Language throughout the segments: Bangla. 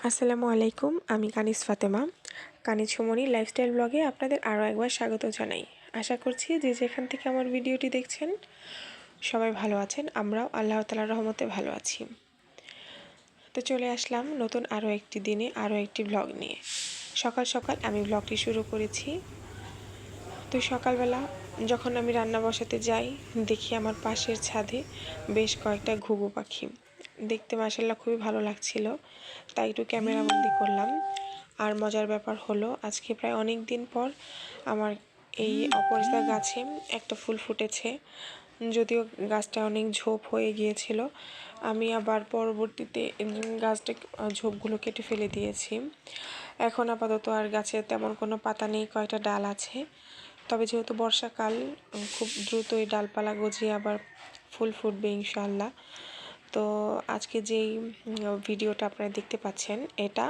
আসসালামু আলাইকুম, আমি কানিজ ফাতেমা। কানিজ সুমনি লাইফস্টাইল ব্লগে আপনাদের আরও একবার স্বাগত জানাই। আশা করছি যে যেখান থেকে আমার ভিডিওটি দেখছেন সবাই ভালো আছেন। আমরাও আল্লাহ তাআলার রহমতে ভালো আছি। তো চলে আসলাম নতুন আরও একটি দিনে আরও একটি ব্লগ নিয়ে। সকাল সকাল আমি ব্লগটি শুরু করেছি। তো সকালবেলা যখন আমি রান্না বসাতে যাই, দেখি আমার পাশের ছাদে বেশ কয়েকটা ঘুঘু পাখি। দেখতে মাশাআল্লাহ খুবই ভালো লাগছিল, তাই একটু ক্যামেরাবন্দি করলাম। আর মজার ব্যাপার হলো, আজকে প্রায় অনেক দিন পর আমার এই অপরাজিতা গাছে একটা ফুল ফুটেছে। যদিও গাছটা অনেক ঝোপ হয়ে গিয়েছিল, আমি আবার পরবর্তীতে গাছটা ঝোপগুলো কেটে ফেলে দিয়েছি। এখন আপাতত আর গাছে তেমন কোনো পাতা নেই, কয়েকটা ডাল আছে। তবে যেহেতু বর্ষাকাল, খুব দ্রুতই ডালপালা গজিয়ে আবার ফুল ফুটবে ইনশাআল্লাহ। তো আজকে যেই ভিডিওটা আপনারা দেখতে পাচ্ছেন, এটা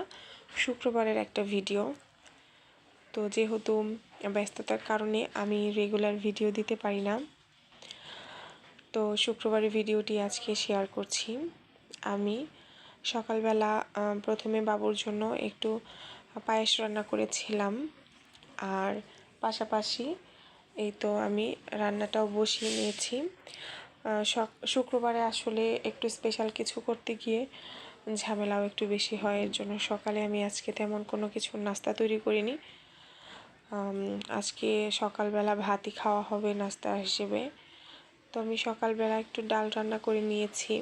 শুক্রবারের একটা ভিডিও। তো যেহেতু ব্যস্ততার কারণে আমি রেগুলার ভিডিও দিতে পারি না, তো শুক্রবারের ভিডিওটি আজকে শেয়ার করছি। আমি সকালবেলা প্রথমে বাবুর জন্য একটু পায়েস রান্না করেছিলাম, আর পাশাপাশি এই তো আমি রান্নাটাও বসিয়ে নিয়েছি। শুক্রবারে আসলে একটু স্পেশাল কিছু করতে গিয়ে ঝামেলাও একটু বেশি হয়, এর জন্য সকালে আমি আজকে তেমন কোনো কিছু নাস্তা তৈরি করিনি। আজকে সকালবেলা ভাতই খাওয়া হবে নাস্তা হিসেবে। তো আমি সকালবেলা একটু ডাল রান্না করে নিয়েছি,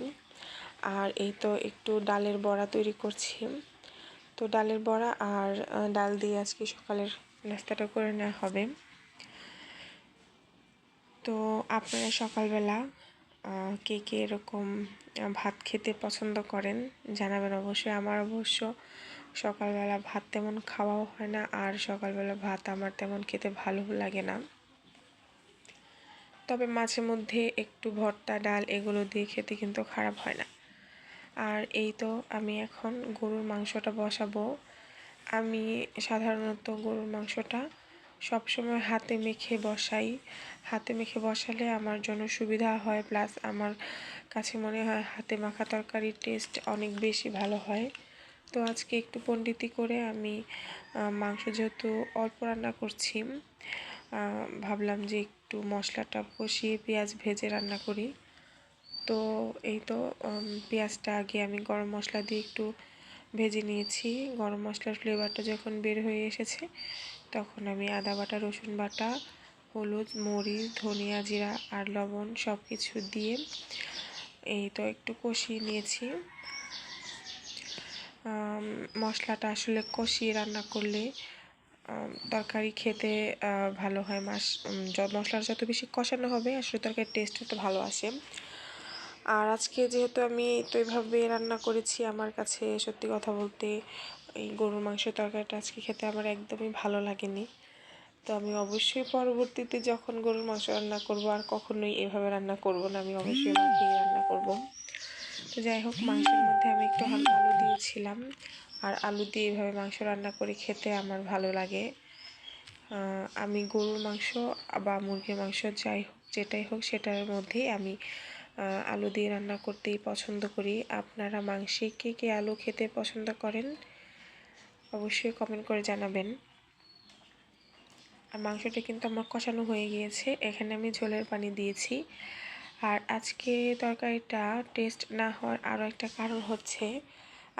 আর এই তো একটু ডালের বড়া তৈরি করছি। তো ডালের বড়া আর ডাল দিয়ে আজকে সকালের নাস্তাটা করে নেওয়া হবে। তো আপনারা সকালবেলা কে কে এরকম ভাত খেতে পছন্দ করেন জানাবেন অবশ্যই। আমার অবশ্য সকালবেলা ভাত তেমন খাওয়াও হয় না, আর সকালবেলা ভাত আমার তেমন খেতে ভালো লাগে না। তবে মাঝে মধ্যে একটু ভর্তা ডাল এগুলো দিয়ে খেতে কিন্তু খারাপ হয় না। আর এই তো আমি এখন গরুর মাংসটা বসাবো। আমি সাধারণত গরুর মাংসটা সবসময় হাতে মেখে বসাই। হাতে মেখে বসালে আমার জন্য সুবিধা হয়, প্লাস আমার কাছে মনে হয় হাতে মাখা তরকারির টেস্ট অনেক বেশি ভালো হয়। তো আজকে একটু পণ্ডিতি করে আমি মাংস যেহেতু অল্প রান্না করছি, ভাবলাম যে একটু মশলাটা কষিয়ে পেঁয়াজ ভেজে রান্না করি। তো এই তো পেঁয়াজটা আগে আমি গরম মশলা দিয়ে একটু ভেজে নিয়েছি। গরম মশলার ফ্লেভারটা যখন বের হয়ে এসেছে, তখন আমি আদা বাটা, রসুন বাটা, হলুদ, মরিচ, ধনিয়া, জিরা আর লবণ সব কিছু দিয়ে এই তো একটু কষিয়ে নিয়েছি। মশলাটা আসলে কষিয়ে রান্না করলে তরকারি খেতে ভালো হয়। মশলাটা যত বেশি কষানো হবে আসলে তরকারির টেস্টটা ভালো আসে। আর আজকে যেহেতু আমি তো এইভাবে রান্না করেছি, আমার কাছে সত্যি কথা বলতে এই গরুর মাংস তরকারিটা আজকে খেতে আমার একদমই ভালো লাগেনি। তো আমি অবশ্যই পরবর্তীতে যখন গরুর মাংস রান্না করব আর কখনোই এভাবে রান্না করব না, আমি অবশ্যই মাখিয়ে রান্না করব। তো যাই হোক, মাংসের মধ্যে আমি একটু হালকা আলু দিয়েছিলাম, আর আলু দিয়ে এভাবে মাংস রান্না করে খেতে আমার ভালো লাগে। আমি গরুর মাংস বা মুরগির মাংস যাই হোক, যেটাই হোক, সেটার মধ্যেই আমি আলু দিয়ে রান্না করতেই পছন্দ করি। আপনারা মাংসে কে কে আলু খেতে পছন্দ করেন অবশ্যই কমেন্ট করে জানাবেন। আর মাংসটা কিন্তু আমার কষানো হয়ে গিয়েছে, এখানে আমি ঝোলের পানি দিয়েছি। আর আজকে তরকারিটা টেস্ট না হওয়ার আরও একটা কারণ হচ্ছে,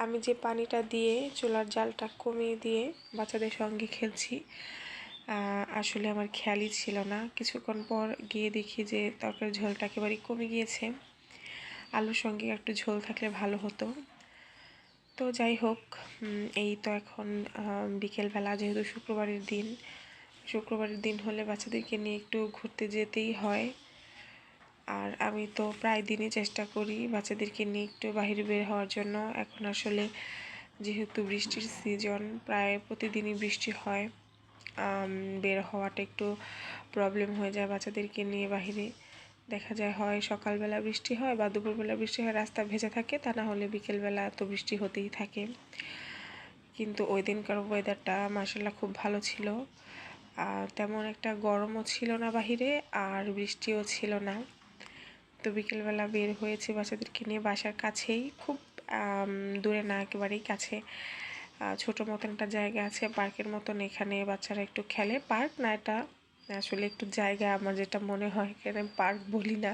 আমি যে পানিটা দিয়ে চুলার জালটা কমিয়ে দিয়ে বাচ্চাদের সঙ্গে খেলছি, আসলে আমার খেয়ালই ছিল না। কিছুক্ষণ পর গিয়ে দেখি যে তরকারির ঝোলটা একেবারেই কমে গিয়েছে। আলুর সঙ্গে একটু ঝোল থাকলে ভালো হতো। তো যাই হোক, এই তো এখন বিকেলবেলা, যেহেতু শুক্রবারের দিন হলে বাচ্চাদেরকে নিয়ে একটু ঘুরতে যেতেই হয়। আর আমি তো প্রায় দিনই চেষ্টা করি বাচ্চাদেরকে নিয়ে একটু বাইরে বের হওয়ার জন্য। এখন আসলে যেহেতু বৃষ্টির সিজন, প্রায় প্রতিদিনই বৃষ্টি হয়, বের হওয়াটা একটু প্রবলেম হয়ে যায় বাচ্চাদেরকে নিয়ে বাহিরে। দেখা যায় হয় সকালবেলা বৃষ্টি হয় বা দুপুরবেলা বৃষ্টি হয়, রাস্তা ভেজা থাকে, তা না হলে বিকেলবেলা তো বৃষ্টি হতেই থাকে। কিন্তু ওই দিনকার ওয়েদারটা মাশাআল্লাহ খুব ভালো ছিল, তেমন একটা গরমও ছিল না বাহিরে, আর বৃষ্টিও ছিল না। তো বিকেলবেলা বের হয়েছে বাচ্চাদেরকে নিয়ে, বাসার কাছেই খুব দূরে না, একেবারেই কাছে ছোটো মতন একটা জায়গা আছে, পার্কের মতন। এখানে বাচ্চারা একটু খেলে, পার্ক না এটা আসলে একটু জায়গা, আমার যেটা মনে হয়, এখানে পার্ক বলি না।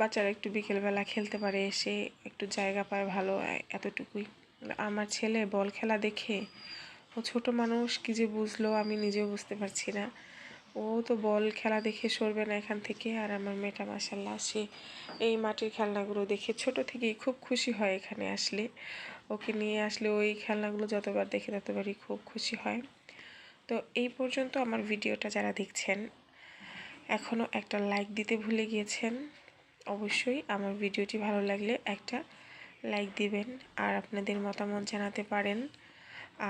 বাচ্চারা একটু বিকেলবেলা খেলতে পারে, এসে একটু জায়গা পায় ভালো, এতটুকুই। আমার ছেলে বল খেলা দেখে, ও ছোট মানুষ, কি যে বুঝলো আমি নিজেও বুঝতে পারছি না। ও তো বল খেলা দেখে সরবে না এখান থেকে। আর আমার মেয়েটা মাশাল্লাহ, সে এই মাটির খেলনাগুলো দেখে ছোট থেকেই খুব খুশি হয়। এখানে আসলে, ওকে নিয়ে আসলে ওই খেলনাগুলো যতবার দেখে ততবারই খুব খুশি হয়। তো এই পর্যন্ত আমার ভিডিওটা যারা দেখছেন, এখনও একটা লাইক দিতে ভুলে গিয়েছেন, অবশ্যই আমার ভিডিওটি ভালো লাগলে একটা লাইক দিবেন আর আপনাদের মতামত জানাতে পারেন।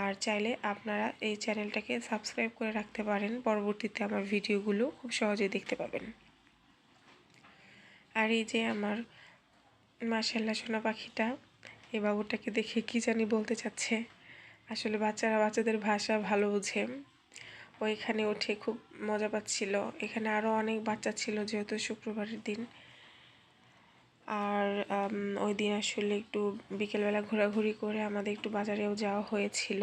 আর চাইলে আপনারা এই চ্যানেলটাকে সাবস্ক্রাইব করে রাখতে পারেন, পরবর্তীতে আমার ভিডিওগুলো খুব সহজেই দেখতে পাবেন। আর এই যে আমার মাশাআল্লাহ সোনা পাখিটা, এই বাবুটাকে দেখে কি জানি বলতে চাচ্ছে। আসলে বাচ্চারা বাচ্চাদের ভাষা ভালো বোঝে। ও এখানে উঠে খুব মজা পাচ্ছিল। এখানে আরও অনেক বাচ্চা ছিল, যেহেতু শুক্রবারের দিন। আর ওই দিন আসলে একটু বিকেলবেলা ঘোরাঘুরি করে আমাদের একটু বাজারেও যাওয়া হয়েছিল।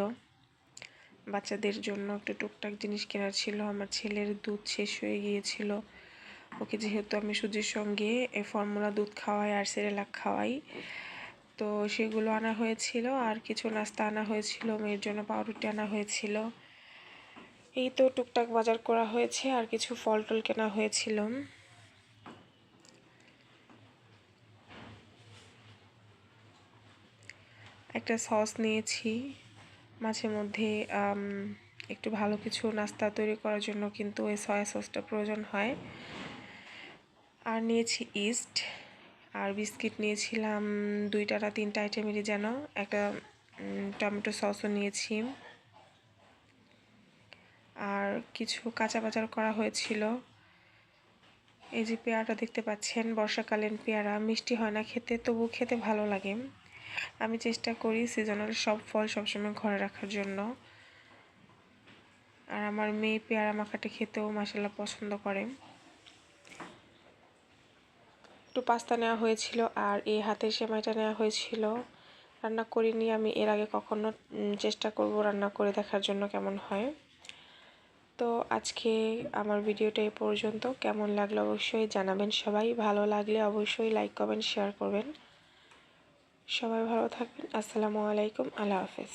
বাচ্চাদের জন্য একটু টুকটাক জিনিস কেনার ছিল। আমার ছেলের দুধ শেষ হয়ে গিয়েছিল, ওকে যেহেতু আমি সুজির সঙ্গে ফর্মুলা দুধ খাওয়াই আর সেরেলাক খাওয়াই, তো সেগুলো আনা হয়েছিল। আর কিছু নাস্তা আনা হয়েছিল, মেয়ের জন্য পাউরুটি আনা হয়েছিল। এই তো টুকটাক বাজার করা হয়েছে, আর কিছু ফল টল কেনা হয়েছিল। একটা সস নিয়েছি, মাঝে মধ্যে একটু ভালো কিছু নাস্তা তৈরি করার জন্য কিন্তু ওই সয়া সসটা প্রয়োজন হয়। আর নিয়েছি ইস্ট, আর বিস্কিট নিয়েছিলাম 2টা না 3টা আইটেমেরই যেন, একটা টমেটো সসও নিয়েছি। আর কিছু কাঁচা বাজার করা হয়েছিল। এই যে পেয়ারাটা দেখতে পাচ্ছেন, বর্ষাকালীন পেয়ারা, মিষ্টি হয় না খেতে, তবু খেতে ভালো লাগে। আমি চেষ্টা করি সিজনাল সব ফল সবসময় ঘরে রাখার জন্য। আর আমার মেয়ে পেয়ারা মাখাটা খেতেও মাশাআল্লাহ পছন্দ করে। একটু পাস্তা নেওয়া হয়েছিল, আর এই হাতের সেমাইটা নেওয়া হয়েছিল। রান্না করিনি আমি এর আগে কখনো, চেষ্টা করব রান্না করে দেখার জন্য কেমন হয়। তো আজকে আমার ভিডিওটা এই পর্যন্ত। কেমন লাগলো অবশ্যই জানাবেন সবাই। ভালো লাগলে অবশ্যই লাইক কমেন্ট শেয়ার করবেন। সবাই ভালো থাকবেন। আসসালামু আলাইকুম, আল্লাহ হাফেজ।